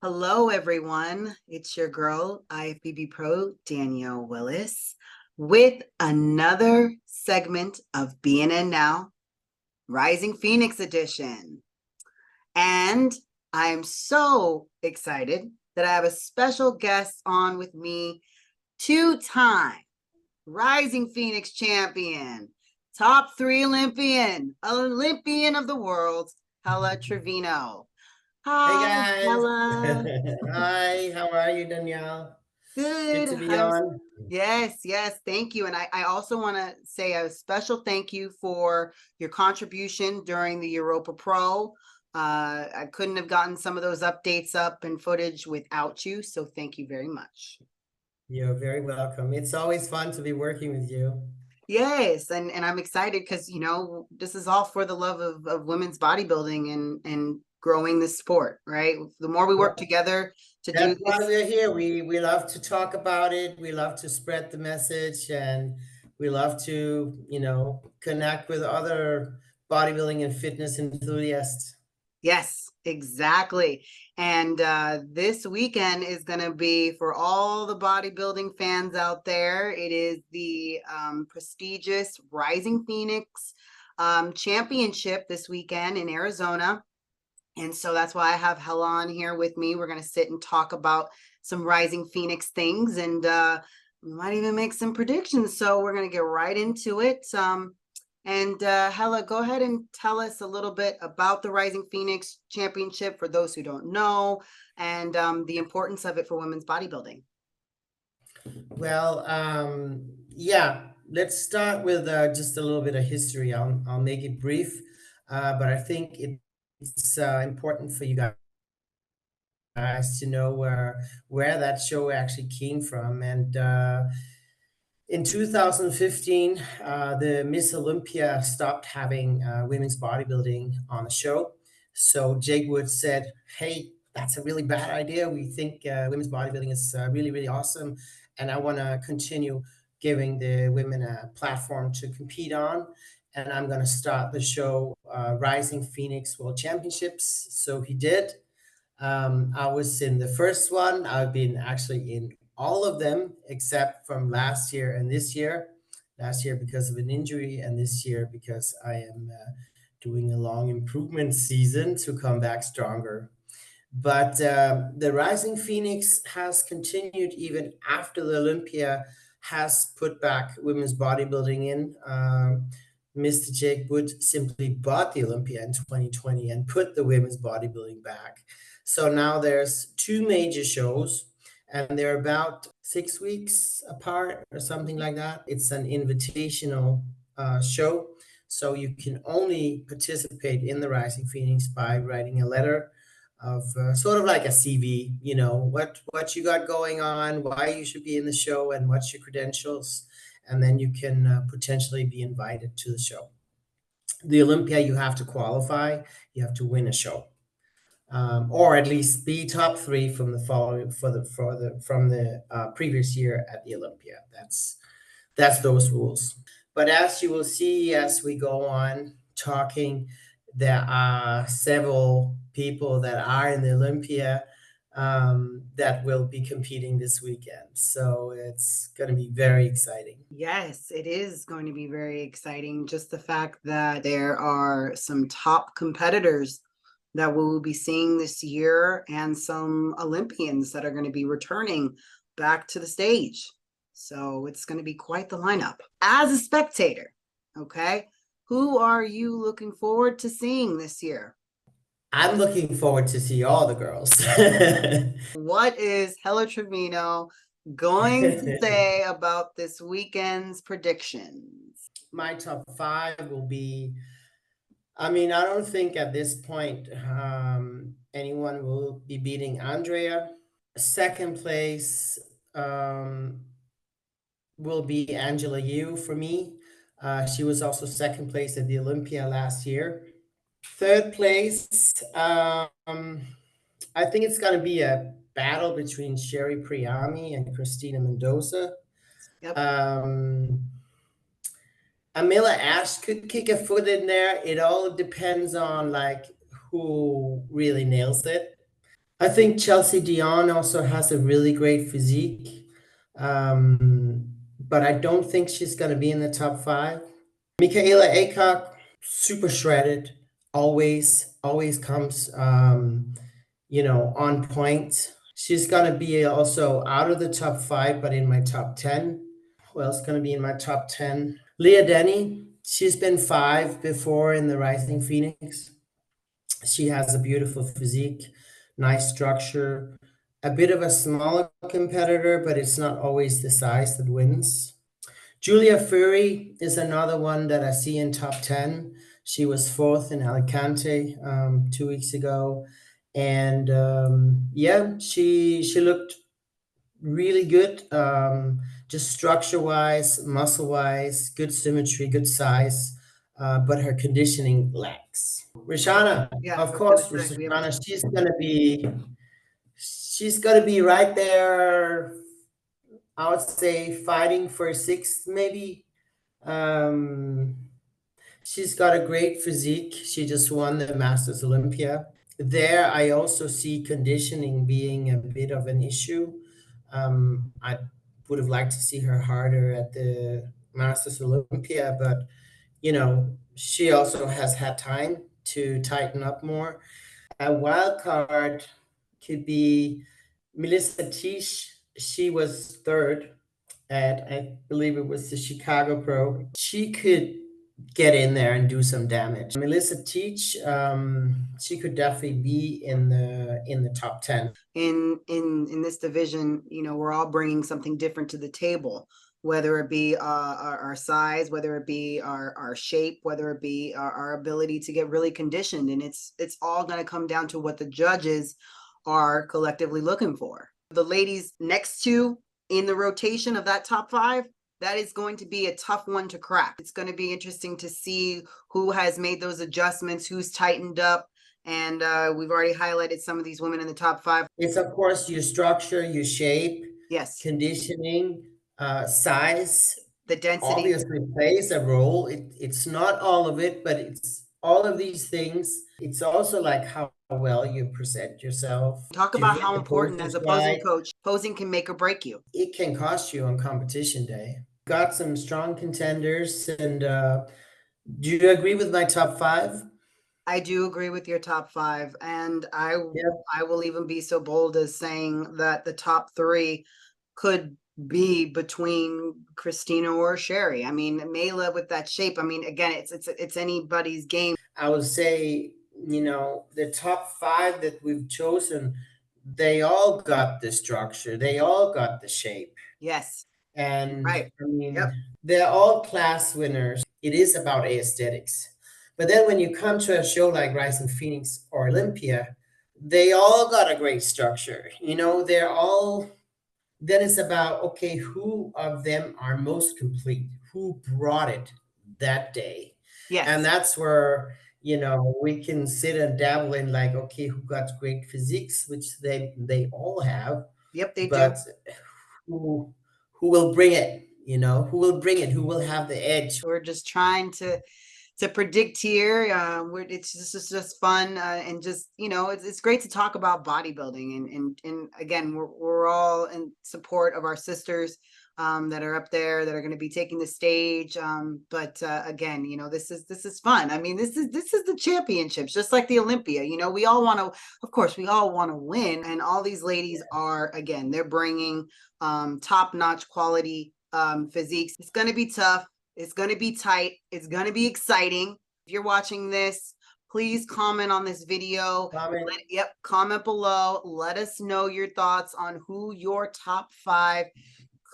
Hello, everyone. It's your girl, IFBB Pro, Danielle Willis, with another segment of BNN Now, Rising Phoenix Edition. And I'm so excited that I have a special guest on with me, two-time Rising Phoenix champion, top 3 Olympian of the world, Helle Trevino. Hey Hi, guys. Helle. Hi, how are you, Danielle? Good Good. to be on. Yes, thank you. And I also want to say a special thank you for your contribution during the Europa Pro. I couldn't have gotten some of those updates up and footage without you. So thank you very much. You're very welcome. It's always fun to be working with you. Yes, and I'm excited because this is all for the love of women's bodybuilding and growing this sport, right? The more we work Yeah, together to do that's why this. we're here. We love to talk about it. We love to spread the message, and we love to, connect with other bodybuilding and fitness enthusiasts. Yes, exactly. And this weekend is going to be for all the bodybuilding fans out there. It is the prestigious Rising Phoenix Championship this weekend in Arizona. And so that's why I have Helle on here with me. We're going to sit and talk about some Rising Phoenix things, and we might even make some predictions. So we're going to get right into it. And Helle, go ahead and tell us a little bit about the Rising Phoenix Championship for those who don't know, and the importance of it for women's bodybuilding. Well, yeah, let's start with just a little bit of history. I'll make it brief, but I think it's important for you guys to know where that show actually came from. And in 2015, the Miss Olympia stopped having women's bodybuilding on the show. So Jake Wood said, "Hey, that's a really bad idea. We think women's bodybuilding is really, really awesome, and I want to continue giving the women a platform to compete on. And I'm going to start the show, Rising Phoenix World Championships." So he did. I was in the first one. I've been actually in all of them except from last year and this year. Last year because of an injury, and this year because I am doing a long improvement season to come back stronger. But the Rising Phoenix has continued even after the Olympia has put back women's bodybuilding in. Mr. Jake Wood simply bought the Olympia in 2020 and put the women's bodybuilding back. So now there's two major shows, and they're about 6 weeks apart or something like that. It's an invitational show. So you can only participate in the Rising Phoenix by writing a letter of sort of like a CV, what you got going on, why you should be in the show, and what's your credentials, and then you can potentially be invited to the show. The Olympia, you have to qualify, you have to win a show, or at least be top three from the following from the previous year at the Olympia. That's those rules. But as you will see as we go on talking, there are several people that are in the Olympia that will be competing this weekend. So it's going to be very exciting. Yes, it is going to be very exciting. Just the fact that there are some top competitors that we will be seeing this year, and some Olympians that are going to be returning back to the stage. So it's going to be quite the lineup. As a spectator, okay, who are you looking forward to seeing this year? I'm looking forward to see all the girls. What is Helle Trevino going to say about this weekend's predictions? My top five will be, I mean, I don't think at this point anyone will be beating Andrea. Second place will be Angela Yu for me. She was also second place at the Olympia last year. Third place, I think it's going to be a battle between Sherry Priami and Christina Mendoza. Yep. Um, Amila Ash could kick a foot in there. It all depends on like who really nails it. I think Chelsea Dion also has a really great physique, but I don't think she's going to be in the top five. Michaela Aycock, super shredded, always comes, on point. She's going to be also out of the top five, but in my top 10. Who else going to be in my top 10? Leah Denny, she's been five before in the Rising Phoenix. She has a beautiful physique, nice structure, a bit of a smaller competitor, but it's not always the size that wins. Julia Fury is another one that I see in top 10. She was fourth in Alicante 2 weeks ago. And yeah, she looked really good, just structure wise, muscle wise, good symmetry, good size, but her conditioning lacks. Rishana, Yeah, I of was gonna course, say we haven't. Rishana, she's gonna be right there. I would say fighting for sixth, maybe. Um, she's got a great physique. She just won the Masters Olympia. There, I also see conditioning being a bit of an issue. I would have liked to see her harder at the Masters Olympia, but she also has had time to tighten up more. A wild card could be Melissa Tisch. She was third at, I believe it was the Chicago Pro. She could get in there and do some damage. Melissa Teach, she could definitely be in the top 10. In this division, we're all bringing something different to the table, whether it be our size, whether it be our shape, whether it be our ability to get really conditioned, and it's all going to come down to what the judges are collectively looking for. The ladies next to in the rotation of that top five, that is going to be a tough one to crack. It's going to be interesting to see who has made those adjustments, who's tightened up. And we've already highlighted some of these women in the top five. It's, of course, your structure, your shape, Yes, conditioning, size, the density. obviously plays a role. It's not all of it, but it's all of these things. It's also like how well you present yourself. Talk Do you about hit how the important as poses a posing right? coach, posing can make or break you. It can cost you on competition day. Got some strong contenders, and do you agree with my top five? I do agree with your top five, and Yeah. I will even be so bold as saying that the top three could be between Christina or Sherry. I mean, Mela with that shape. I mean, again, it's anybody's game. I would say, the top five that we've chosen, they all got the structure, they all got the shape. Yes, And right. I mean, Yep. they're all class winners. It is about aesthetics. But then when you come to a show like Rising Phoenix or Olympia, they all got a great structure. They're all, then it's about, okay, who of them are most complete? Who brought it that day? And Yes. that's where, we can sit and dabble in like, okay, who got great physiques, which they all have, Yep, they do. but who will bring it? Who will bring it? Who will have the edge? We're just trying to predict here. It's just fun, and just it's great to talk about bodybuilding, and again, we're all in support of our sisters that are up there that are going to be taking the stage. But again, this is fun. I mean, this is the championships, just like the Olympia. We all want to, of course, we all want to win, and all these ladies are, again, they're bringing top-notch quality physiques. It's going to be tough. It's going to be tight. It's going to be exciting. If you're watching this, please comment on this video. Comment below. Let us know your thoughts on who your top five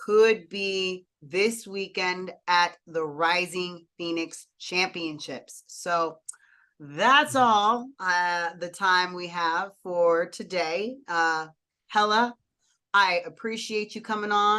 could be this weekend at the Rising Phoenix Championships. So that's all the time we have for today. Helle, I appreciate you coming on.